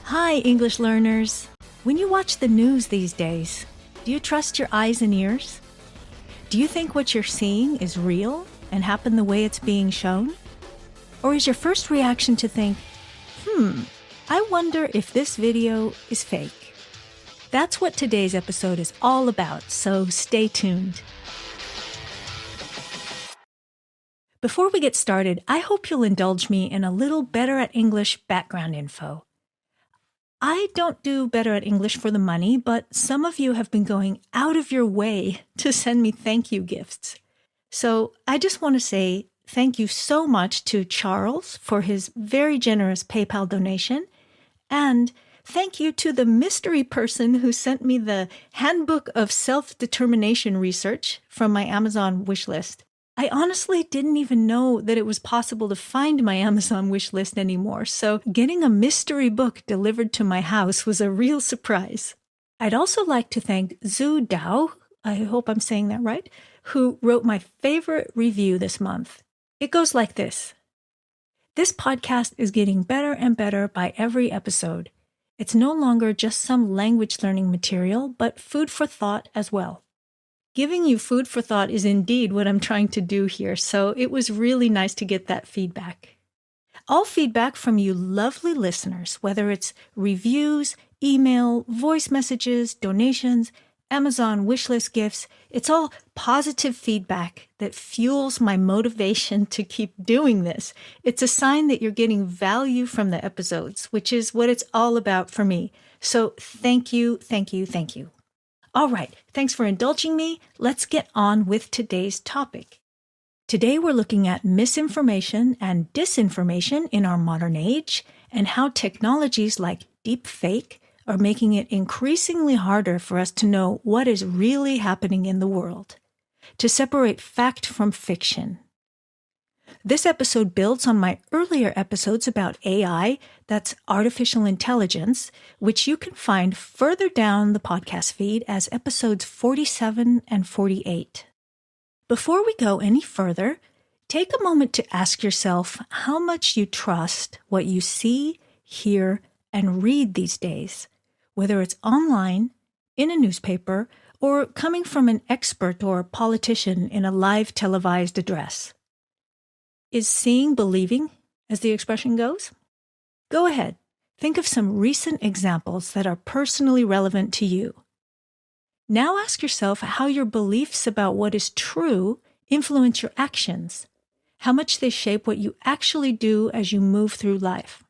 Hi, English learners. When you watch the news these days, do you trust your eyes and ears? Do you think what you're seeing is real and happen the way it's being shown? Or is your first reaction to think, I wonder if this video is fake? That's what today's episode is all about, so stay tuned. Before we get started, I hope you'll indulge me in a little better at English background info. I don't do better at English for the money, but some of you have been going out of your way to send me thank you gifts. So I just want to say thank you so much to Charles for his very generous PayPal donation, and thank you to the mystery person who sent me the Handbook of Self-Determination Research from my Amazon wishlist. I honestly didn't even know that it was possible to find my Amazon wishlist anymore, so getting a mystery book delivered to my house was a real surprise. I'd also like to thank Zhu Dao, I hope I'm saying that right, who wrote my favorite review this month. It goes like this. This podcast is getting better and better by every episode. It's no longer just some language learning material, but food for thought as well. Giving you food for thought is indeed what I'm trying to do here, so it was really nice to get that feedback. All feedback from you lovely listeners, whether it's reviews, email, voice messages, donations, Amazon wishlist gifts, it's all positive feedback that fuels my motivation to keep doing this. It's a sign that you're getting value from the episodes, which is what it's all about for me. So thank you, thank you, thank you. All right, thanks for indulging me. Let's get on with today's topic. Today we're looking at misinformation and disinformation in our modern age and how technologies like deepfake are making it increasingly harder for us to know what is really happening in the world, to separate fact from fiction. This episode builds on my earlier episodes about AI, that's artificial intelligence, which you can find further down the podcast feed as episodes 47 and 48. Before we go any further, take a moment to ask yourself how much you trust what you see, hear, and read these days, whether it's online, in a newspaper, or coming from an expert or politician in a live televised address. Is seeing believing, as the expression goes? Go ahead, think of some recent examples that are personally relevant to you. Now ask yourself how your beliefs about what is true influence your actions, how much they shape what you actually do as you move through life.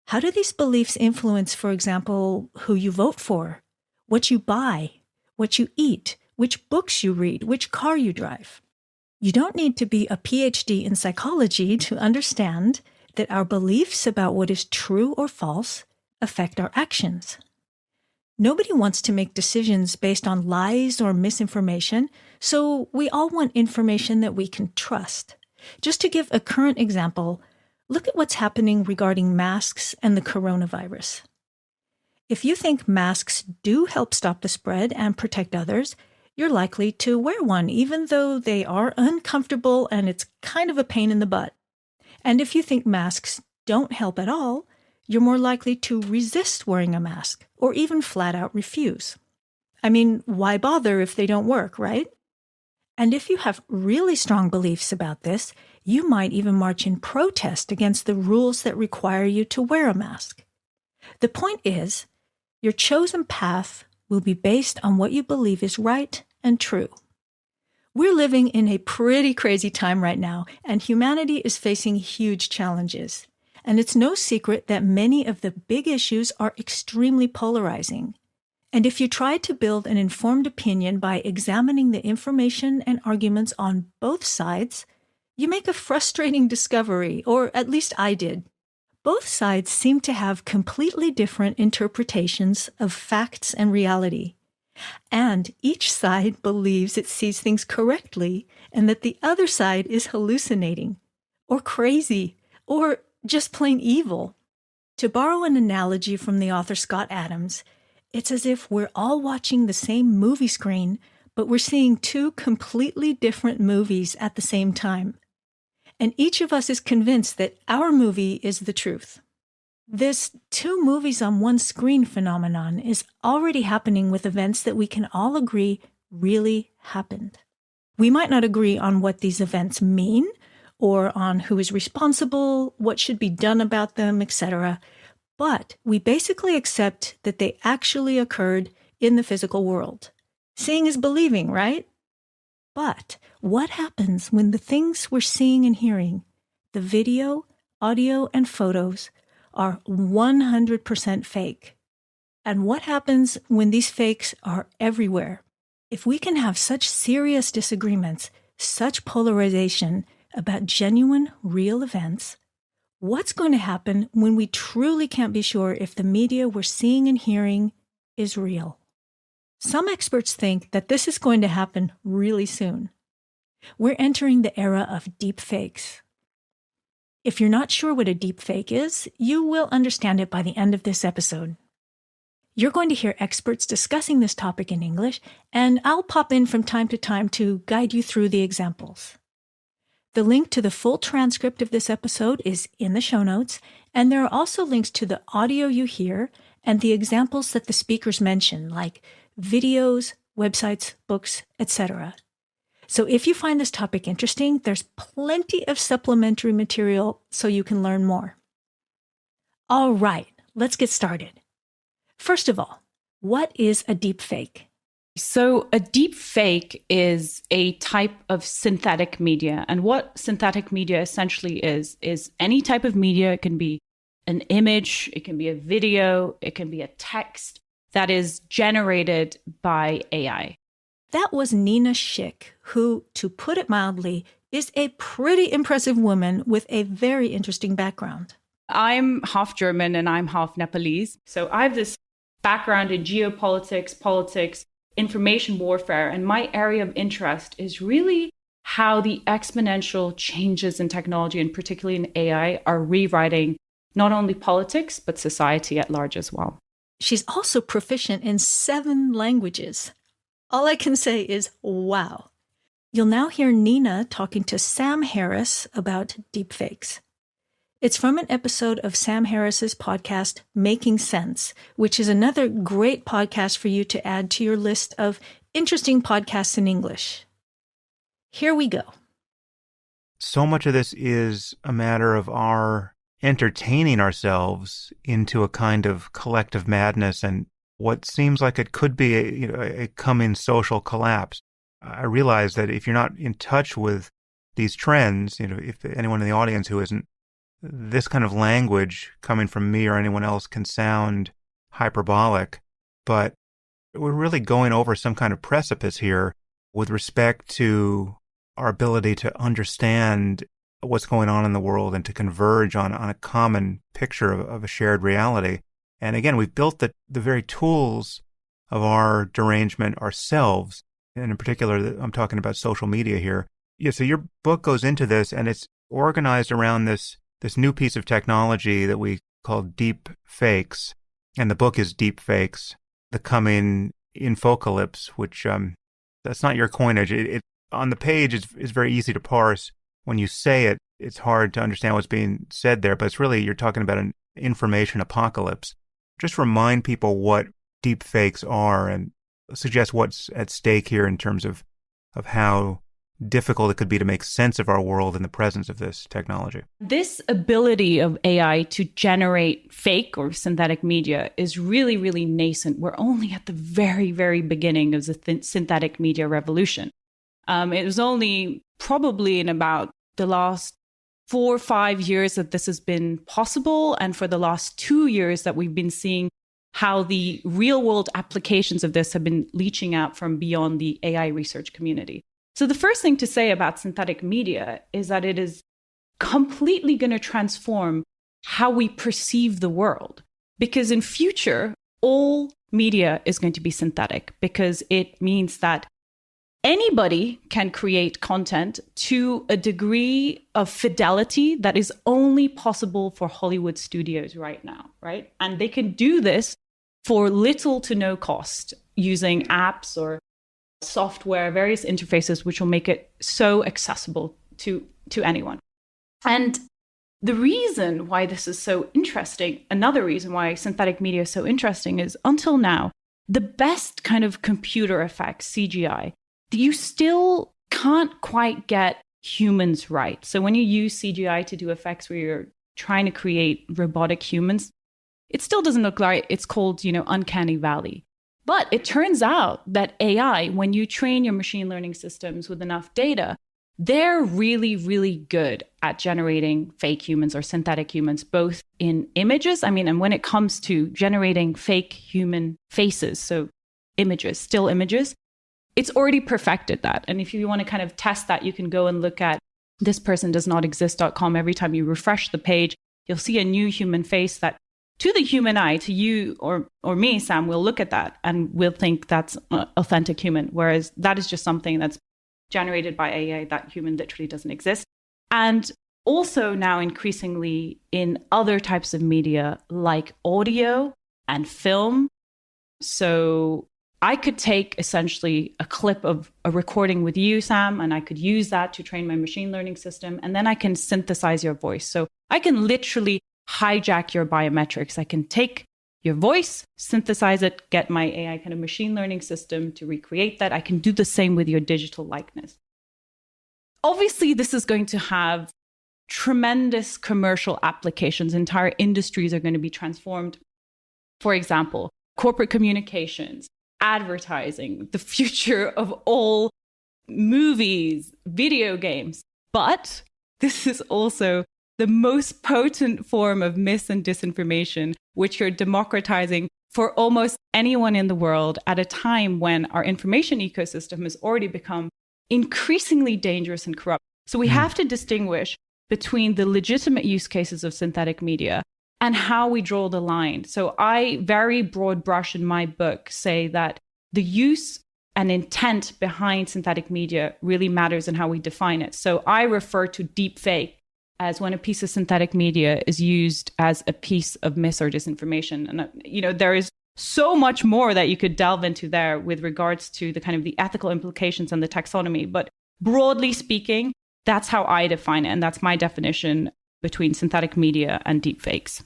How do these beliefs influence, for example, who you vote for, what you buy, what you eat, which books you read, which car you drive? You don't need to be a PhD in psychology to understand that our beliefs about what is true or false affect our actions. Nobody wants to make decisions based on lies or misinformation, so we all want information that we can trust. Just to give a current example, look at what's happening regarding masks and the coronavirus. If you think masks do help stop the spread and protect others, you're likely to wear one, even though they are uncomfortable and it's kind of a pain in the butt. And if you think masks don't help at all, you're more likely to resist wearing a mask or even flat out refuse. I mean, why bother if they don't work, right? And if you have really strong beliefs about this, you might even march in protest against the rules that require you to wear a mask. The point is, your chosen path will be based on what you believe is right and true. We're living in a pretty crazy time right now, and humanity is facing huge challenges. And it's no secret that many of the big issues are extremely polarizing. And if you try to build an informed opinion by examining the information and arguments on both sides, you make a frustrating discovery, or at least I did. Both sides seem to have completely different interpretations of facts and reality. And each side believes it sees things correctly and that the other side is hallucinating, or crazy, or just plain evil. To borrow an analogy from the author Scott Adams, it's as if we're all watching the same movie screen, but we're seeing two completely different movies at the same time. And each of us is convinced that our movie is the truth. This two movies on one screen phenomenon is already happening with events that we can all agree really happened. We might not agree on what these events mean, or on who is responsible, what should be done about them, etc. But we basically accept that they actually occurred in the physical world. Seeing is believing, right? But what happens when the things we're seeing and hearing, the video, audio, and photos, are 100% fake? And what happens when these fakes are everywhere? If we can have such serious disagreements, such polarization about genuine, real events, what's going to happen when we truly can't be sure if the media we're seeing and hearing is real? Some experts think that this is going to happen really soon. We're entering the era of deep fakes. If you're not sure what a deep fake is, you will understand it by the end of this episode. You're going to hear experts discussing this topic in English, and I'll pop in from time to time to guide you through the examples. The link to the full transcript of this episode is in the show notes, and there are also links to the audio you hear and the examples that the speakers mention, like videos, websites, books, etc. So if you find this topic interesting, there's plenty of supplementary material so you can learn more. All right, let's get started. First of all, what is a deep fake? So a deep fake is a type of synthetic media. And what synthetic media essentially is any type of media. It can be an image, it can be a video, it can be a text that is generated by AI. That was Nina Schick, who, to put it mildly, is a pretty impressive woman with a very interesting background. I'm half German and I'm half Nepalese. So I have this background in geopolitics, politics, information warfare, and my area of interest is really how the exponential changes in technology, and particularly in AI, are rewriting not only politics, but society at large as well. She's also proficient in 7 languages. All I can say is, wow. You'll now hear Nina talking to Sam Harris about deepfakes. It's from an episode of Sam Harris's podcast, Making Sense, which is another great podcast for you to add to your list of interesting podcasts in English. Here we go. So much of this is a matter of our entertaining ourselves into a kind of collective madness and what seems like it could be a coming social collapse. I realize that if you're not in touch with these trends, if anyone in the audience who isn't, this kind of language coming from me or anyone else can sound hyperbolic, but we're really going over some kind of precipice here with respect to our ability to understand what's going on in the world and to converge on a common picture of a shared reality. And again, we've built the very tools of our derangement ourselves. And in particular, I'm talking about social media here. Yeah, so your book goes into this, and it's organized around this new piece of technology that we call deep fakes. And the book is Deep Fakes, the coming infocalypse, which that's not your coinage. It on the page is very easy to parse. When you say it, it's hard to understand what's being said there, but it's really, you're talking about an information apocalypse. Just remind people what deep fakes are and suggest what's at stake here in terms of how difficult it could be to make sense of our world in the presence of this technology. This ability of AI to generate fake or synthetic media is really, really nascent. We're only at the very, very beginning of the synthetic media revolution. It was only probably in about the last 4 or 5 years that this has been possible. And for the last 2 years that we've been seeing how the real world applications of this have been leaching out from beyond the AI research community. So the first thing to say about synthetic media is that it is completely going to transform how we perceive the world. Because in future, all media is going to be synthetic, because it means that anybody can create content to a degree of fidelity that is only possible for Hollywood studios right now, right? And they can do this for little to no cost using apps or software, various interfaces, which will make it so accessible to anyone. And the reason why this is so interesting, another reason why synthetic media is so interesting, is until now, the best kind of computer effects, CGI, you still can't quite get humans right. So when you use CGI to do effects where you're trying to create robotic humans, it still doesn't look right. It's called, uncanny valley. But it turns out that AI, when you train your machine learning systems with enough data, they're really, really good at generating fake humans or synthetic humans, both in images. And when it comes to generating fake human faces, so images, still images, it's already perfected that. And if you want to kind of test that, you can go and look at thispersondoesnotexist.com. Every time you refresh the page, you'll see a new human face that, to the human eye, to you or me, Sam, we'll look at that and we'll think that's an authentic human, whereas that is just something that's generated by AI. That human literally doesn't exist. And also now increasingly in other types of media like audio and film. So I could take essentially a clip of a recording with you, Sam, and I could use that to train my machine learning system. And then I can synthesize your voice. So I can literally hijack your biometrics. I can take your voice, synthesize it, get my AI kind of machine learning system to recreate that. I can do the same with your digital likeness. Obviously, this is going to have tremendous commercial applications. Entire industries are going to be transformed. For example, corporate communications, advertising, the future of all movies, video games. But this is also the most potent form of mis and disinformation, which you're democratizing for almost anyone in the world at a time when our information ecosystem has already become increasingly dangerous and corrupt. So we have to distinguish between the legitimate use cases of synthetic media and how we draw the line. So I, very broad brush in my book, say that the use and intent behind synthetic media really matters in how we define it. So I refer to deep fake as when a piece of synthetic media is used as a piece of mis or disinformation. And, there is so much more that you could delve into there with regards to the kind of the ethical implications and the taxonomy. But broadly speaking, that's how I define it. And that's my definition between synthetic media and deep fakes.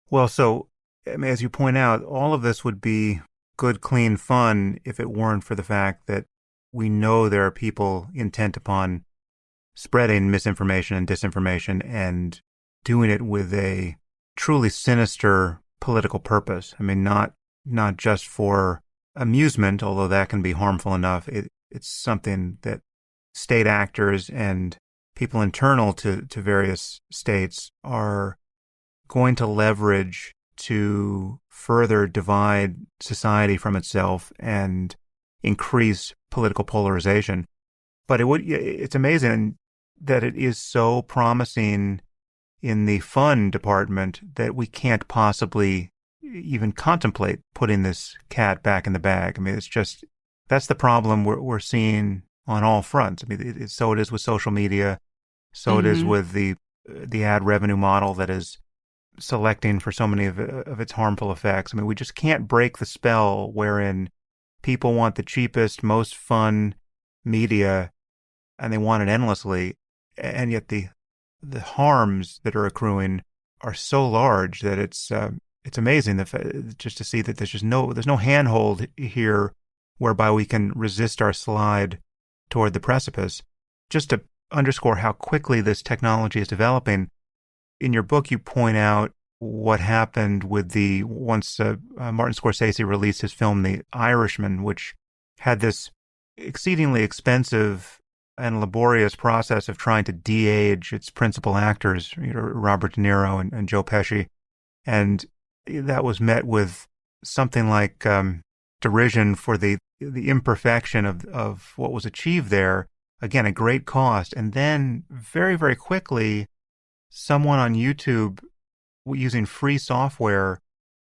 Well, so as you point out, all of this would be good, clean fun if it weren't for the fact that we know there are people intent upon spreading misinformation and disinformation and doing it with a truly sinister political purpose. Not just for amusement, although that can be harmful enough. It's something that state actors and people internal to various states are going to leverage to further divide society from itself and increase political polarization. But it's amazing that it is so promising in the fun department that we can't possibly even contemplate putting this cat back in the bag. That's the problem we're seeing on all fronts. So it is with social media. So it is with the ad revenue model that is selecting for so many of its harmful effects. We just can't break the spell wherein people want the cheapest, most fun media, and they want it endlessly. And yet the harms that are accruing are so large that it's amazing just to see that there's no handhold here whereby we can resist our slide toward the precipice. Just to underscore how quickly this technology is developing, in your book you point out what happened with once Martin Scorsese released his film The Irishman, which had this exceedingly expensive and laborious process of trying to de-age its principal actors, Robert De Niro and Joe Pesci. And that was met with something like derision for the imperfection of what was achieved there. Again, a great cost. And then very, very quickly, someone on YouTube using free software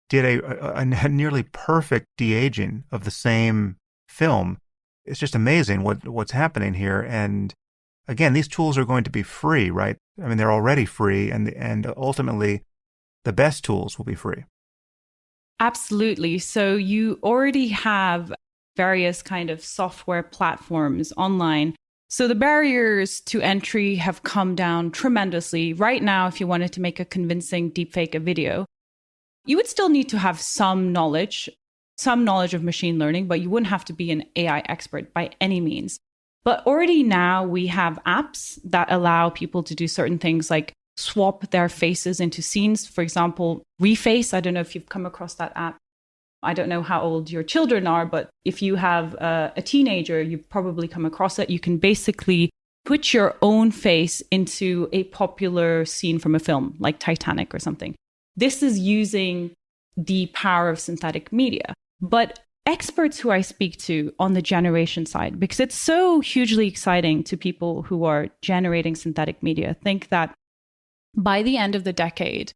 did a nearly perfect de-aging of the same film. It's just amazing what's happening here. And again, these tools are going to be free, right? They're already free, and ultimately the best tools will be free. Absolutely. So you already have various kind of software platforms online. So the barriers to entry have come down tremendously. Right now, if you wanted to make a convincing deepfake a video, you would still need to have some knowledge of machine learning, but you wouldn't have to be an AI expert by any means. But already now we have apps that allow people to do certain things like swap their faces into scenes. For example, Reface. I don't know if you've come across that app. I don't know how old your children are, but if you have a teenager, you've probably come across it. You can basically put your own face into a popular scene from a film like Titanic or something. This is using the power of synthetic media. But experts who I speak to on the generation side, because it's so hugely exciting to people who are generating synthetic media, think that by the end of the decade,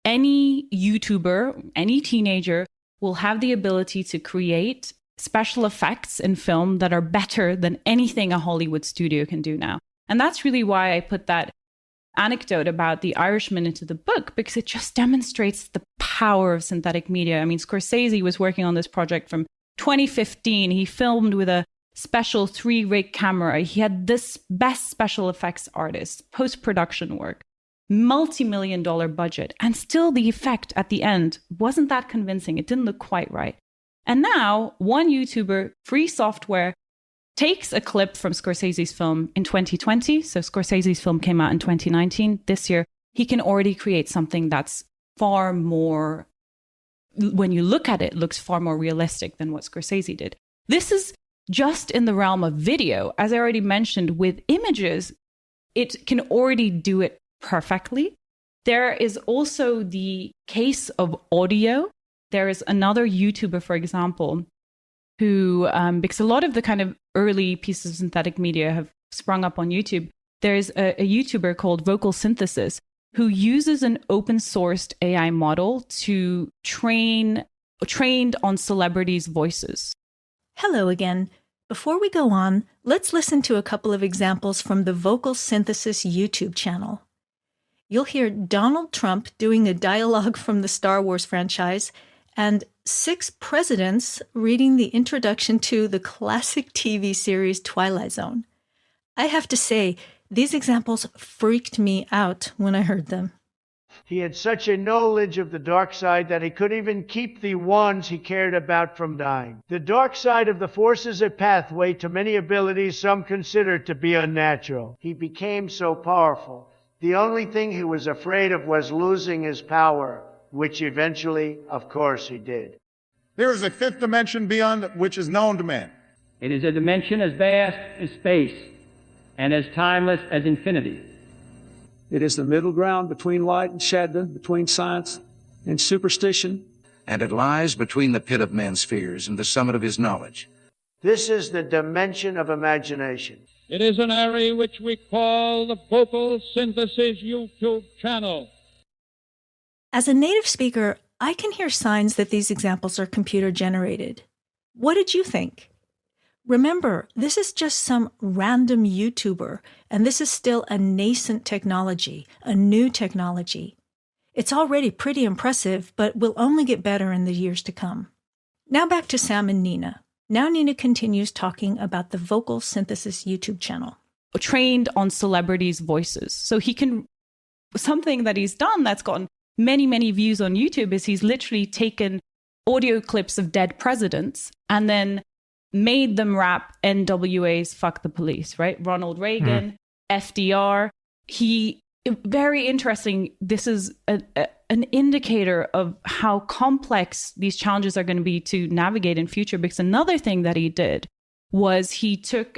any YouTuber, any teenager will have the ability to create special effects in film that are better than anything a Hollywood studio can do now. And that's really why I put that anecdote about the Irishman into the book, because it just demonstrates the power of synthetic media. I mean, Scorsese was working on this project from 2015. He filmed with a special 3-rig camera. He had this best special effects artist, post-production work, multi-million-dollar budget, and still the effect at the end wasn't that convincing. It didn't look quite right. And now one YouTuber, free software, takes a clip from Scorsese's film in 2020. So Scorsese's film came out in 2019. This year, he can already create something that's far more, when you look at it, looks far more realistic than what Scorsese did. This is just in the realm of video. As I already mentioned, with images, it can already do it perfectly. There is also the case of audio. There is another YouTuber, for example, who, because a lot of the kind of early pieces of synthetic media have sprung up on YouTube, there's a YouTuber called Vocal Synthesis who uses an open sourced AI model to trained on celebrities' voices. Hello again. Before we go on, let's listen to a couple of examples from the Vocal Synthesis YouTube channel. You'll hear Donald Trump doing a dialogue from the Star Wars franchise and 6 presidents reading the introduction to the classic TV series Twilight Zone. I have to say, these examples freaked me out when I heard them. He had such a knowledge of the dark side that he couldn't even keep the ones he cared about from dying. The dark side of the Force is a pathway to many abilities some consider to be unnatural. He became so powerful. The only thing he was afraid of was losing his power, which eventually, of course, he did. There is a 5th dimension beyond which is known to man. It is a dimension as vast as space and as timeless as infinity. It is the middle ground between light and shadow, between science and superstition. And it lies between the pit of man's fears and the summit of his knowledge. This is the dimension of imagination. It is an area which we call the Vocal Synthesis YouTube channel. As a native speaker, I can hear signs that these examples are computer generated. What did you think? Remember, this is just some random YouTuber, and this is still a nascent technology, a new technology. It's already pretty impressive, but will only get better in the years to come. Now back to Sam and Nina. Now Nina continues talking about the Vocal Synthesis YouTube channel. Trained on celebrities' voices. So he can, something that he's done that's gotten many, many views on YouTube is he's literally taken audio clips of dead presidents and then made them rap NWA's Fuck the Police, right? Ronald Reagan, FDR. Very interesting. This is an indicator of how complex these challenges are going to be to navigate in future. Because another thing that he did was he took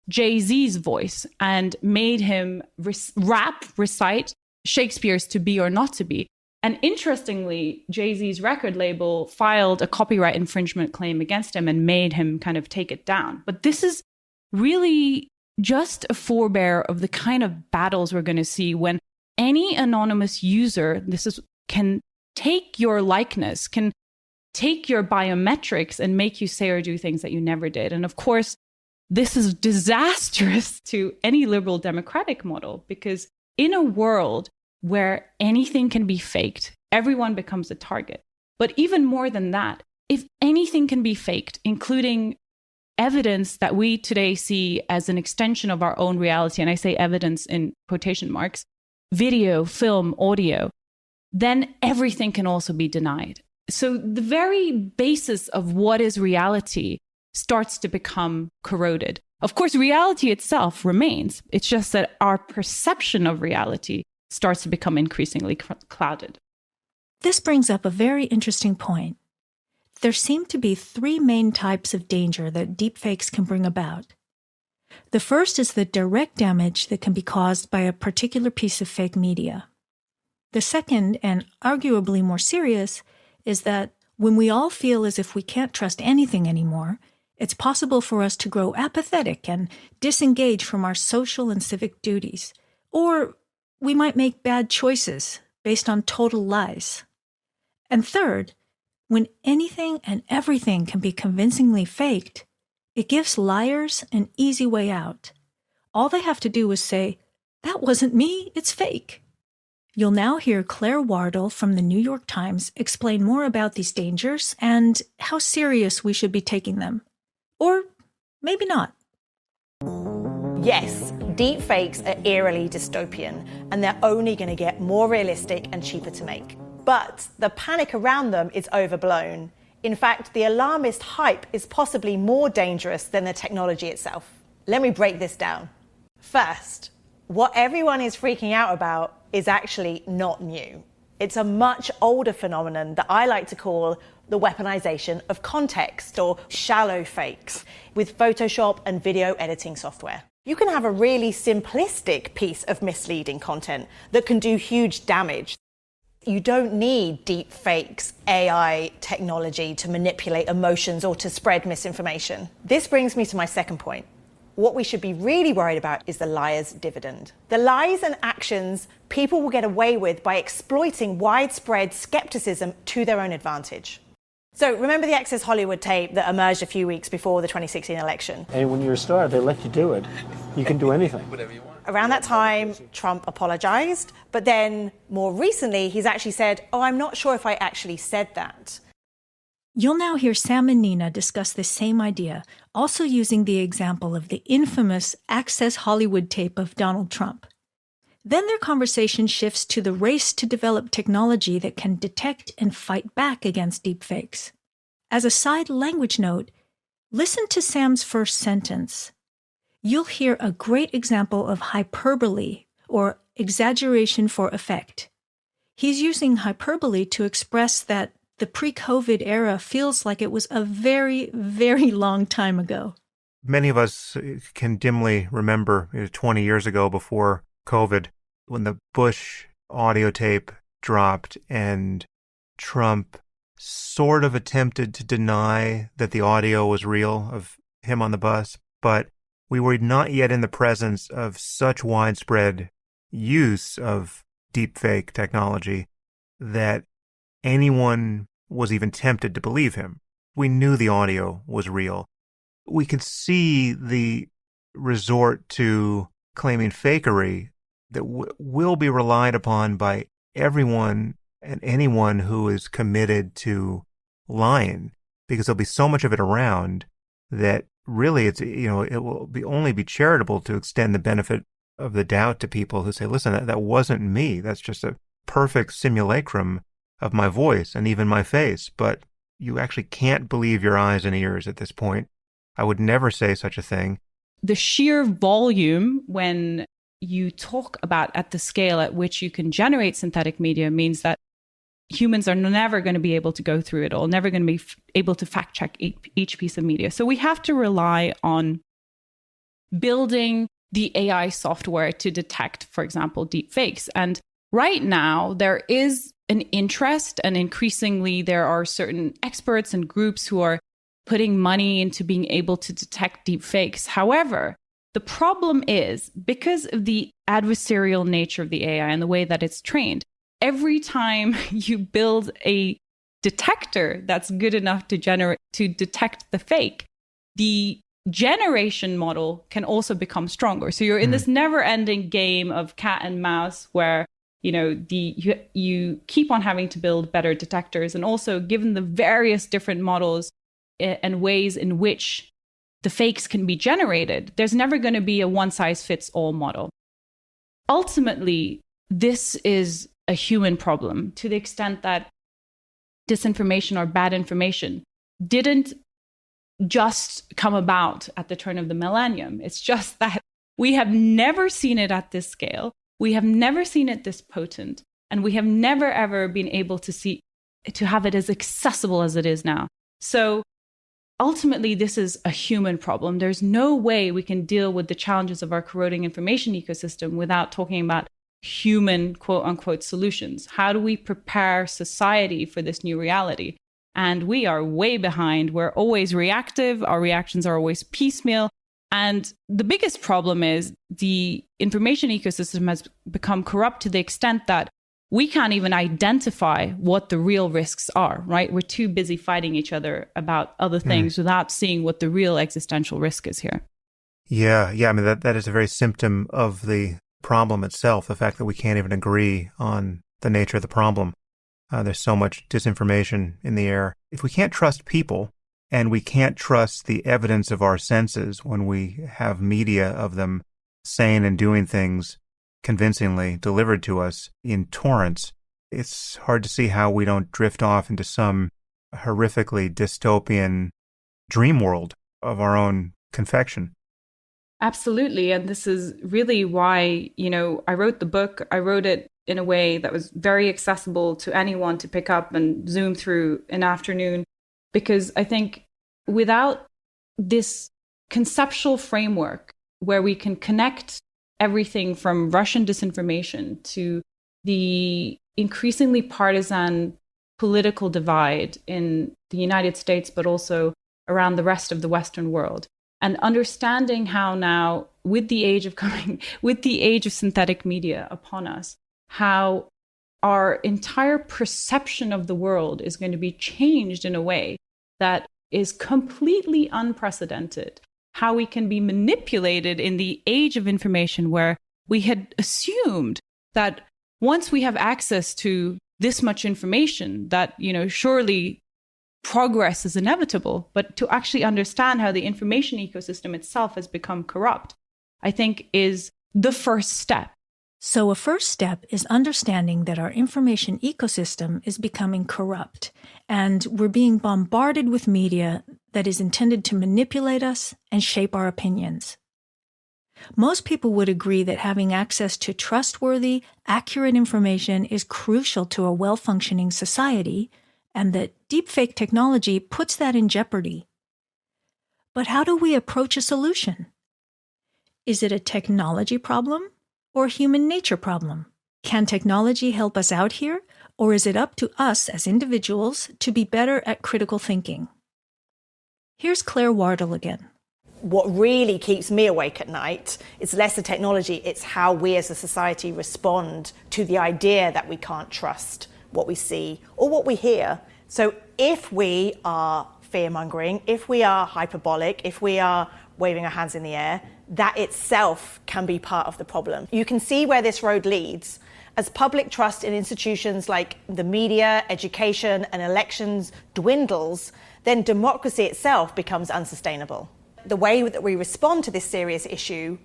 Jay-Z's voice and made him recite Shakespeare's To Be or Not to Be. And interestingly, Jay-Z's record label filed a copyright infringement claim against him and made him kind of take it down. But this is really just a forebear of the kind of battles we're going to see when any anonymous user can take your likeness, can take your biometrics and make you say or do things that you never did. And of course, this is disastrous to any liberal democratic model, because in a world where anything can be faked, everyone becomes a target. But even more than that, if anything can be faked, including evidence that we today see as an extension of our own reality, and I say evidence in quotation marks, video, film, audio, then everything can also be denied. So the very basis of what is reality starts to become corroded. Of course, reality itself remains. It's just that our perception of reality starts to become increasingly clouded. This brings up a very interesting point. There seem to be three main types of danger that deepfakes can bring about. The first is the direct damage that can be caused by a particular piece of fake media. The second, and arguably more serious, is that when we all feel as if we can't trust anything anymore, it's possible for us to grow apathetic and disengage from our social and civic duties. Or we might make bad choices based on total lies. And third, when anything and everything can be convincingly faked, it gives liars an easy way out. All they have to do is say, "That wasn't me, it's fake." You'll now hear Claire Wardle from the New York Times explain more about these dangers and how serious we should be taking them. Or maybe not. Yes, deepfakes are eerily dystopian, and they're only going to get more realistic and cheaper to make. But the panic around them is overblown. In fact, the alarmist hype is possibly more dangerous than the technology itself. Let me break this down. First, what everyone is freaking out about is actually not new. It's a much older phenomenon that I like to call the weaponization of context, or shallow fakes, with Photoshop and video editing software. You can have a really simplistic piece of misleading content that can do huge damage. You don't need deep fakes, AI technology to manipulate emotions or to spread misinformation. This brings me to my second point. What we should be really worried about is the liar's dividend. The lies and actions people will get away with by exploiting widespread skepticism to their own advantage. So remember the Access Hollywood tape that emerged a few weeks before the 2016 election? And when you're a star, they let you do it. You can do anything. Around that time, Trump apologized, but then more recently, he's actually said, "Oh, I'm not sure if I actually said that." You'll now hear Sam and Nina discuss this same idea, also using the example of the infamous Access Hollywood tape of Donald Trump. Then their conversation shifts to the race to develop technology that can detect and fight back against deepfakes. As a side language note, listen to Sam's first sentence. You'll hear a great example of hyperbole, or exaggeration for effect. He's using hyperbole to express that the pre-COVID era feels like it was a very, very long time ago. Many of us can dimly remember 20 years ago, before COVID, when the Bush audio tape dropped and Trump sort of attempted to deny that the audio was real of him on the bus, but we were not yet in the presence of such widespread use of deepfake technology that anyone was even tempted to believe him. We knew the audio was real. We could see the resort to claiming fakery that will be relied upon by everyone and anyone who is committed to lying, because there'll be so much of it around that really it will only be charitable to extend the benefit of the doubt to people who say, "Listen, that wasn't me. That's just a perfect simulacrum of my voice and even my face." But you actually can't believe your eyes and ears at this point. I would never say such a thing. The sheer volume, when you talk about at the scale at which you can generate synthetic media, means that humans are never going to be able to go through it all, never going to be able to fact check each piece of media. So we have to rely on building the AI software to detect, for example, deep fakes. And right now, there is an interest, and increasingly there are certain experts and groups who are putting money into being able to detect deep fakes. However, the problem is, because of the adversarial nature of the AI and the way that it's trained, every time you build a detector that's good enough to detect the fake, the generation model can also become stronger. So you're in this never-ending game of cat and mouse where you keep on having to build better detectors. And also, given the various different models and ways in which the fakes can be generated, there's never going to be a one-size-fits-all model. Ultimately, this is a human problem to the extent that disinformation or bad information didn't just come about at the turn of the millennium. It's just that we have never seen it at this scale. We have never seen it this potent, and we have never, ever been able to have it as accessible as it is now. So ultimately, this is a human problem. There's no way we can deal with the challenges of our corroding information ecosystem without talking about human, quote unquote, solutions. How do we prepare society for this new reality? And we are way behind. We're always reactive. Our reactions are always piecemeal. And the biggest problem is the information ecosystem has become corrupt to the extent that we can't even identify what the real risks are, right? We're too busy fighting each other about other things without seeing what the real existential risk is here. Yeah. I mean, that is a very symptom of the problem itself, the fact that we can't even agree on the nature of the problem. There's so much disinformation in the air. If we can't trust people and we can't trust the evidence of our senses when we have media of them saying and doing things convincingly delivered to us in torrents, it's hard to see how we don't drift off into some horrifically dystopian dream world of our own confection. Absolutely. And this is really why, I wrote the book. I wrote it in a way that was very accessible to anyone to pick up and zoom through an afternoon, because I think without this conceptual framework where we can connect everything from Russian disinformation to the increasingly partisan political divide in the United States, but also around the rest of the Western world, and understanding how now, with the age of synthetic media upon us, how our entire perception of the world is going to be changed in a way that is completely unprecedented. How we can be manipulated in the age of information, where we had assumed that once we have access to this much information, that, surely progress is inevitable. But to actually understand how the information ecosystem itself has become corrupt, I think is the first step. So a first step is understanding that our information ecosystem is becoming corrupt, and we're being bombarded with media that is intended to manipulate us and shape our opinions. Most people would agree that having access to trustworthy, accurate information is crucial to a well-functioning society, and that deepfake technology puts that in jeopardy. But how do we approach a solution? Is it a technology problem or a human nature problem? Can technology help us out here, or is it up to us as individuals to be better at critical thinking? Here's Claire Wardle again. What really keeps me awake at night is less the technology, it's how we as a society respond to the idea that we can't trust what we see or what we hear. So if we are fear-mongering, if we are hyperbolic, if we are waving our hands in the air, that itself can be part of the problem. You can see where this road leads. As public trust in institutions like the media, education, and elections dwindles, then democracy itself becomes unsustainable. The way that we respond to this serious issue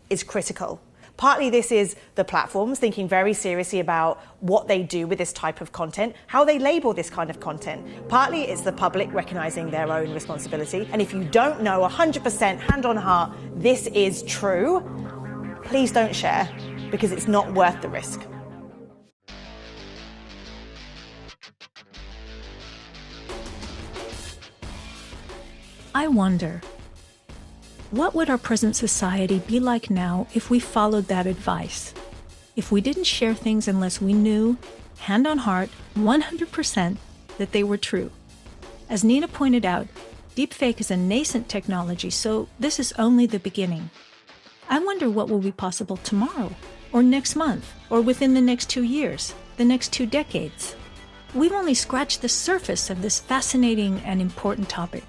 is critical. Partly this is the platforms thinking very seriously about what they do with this type of content, how they label this kind of content. Partly it's the public recognizing their own responsibility. And if you don't know 100% hand on heart this is true, please don't share, because it's not worth the risk. I wonder, what would our present society be like now if we followed that advice? If we didn't share things unless we knew, hand on heart, 100% that they were true? As Nina pointed out, deepfake is a nascent technology, so this is only the beginning. I wonder what will be possible tomorrow, or next month, or within the next 2 years, the next 2 decades. We've only scratched the surface of this fascinating and important topic.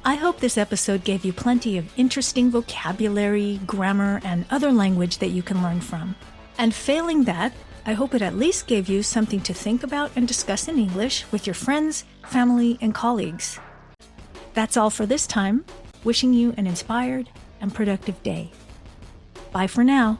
I hope this episode gave you plenty of interesting vocabulary, grammar, and other language that you can learn from. And failing that, I hope it at least gave you something to think about and discuss in English with your friends, family, and colleagues. That's all for this time. Wishing you an inspired and productive day. Bye for now.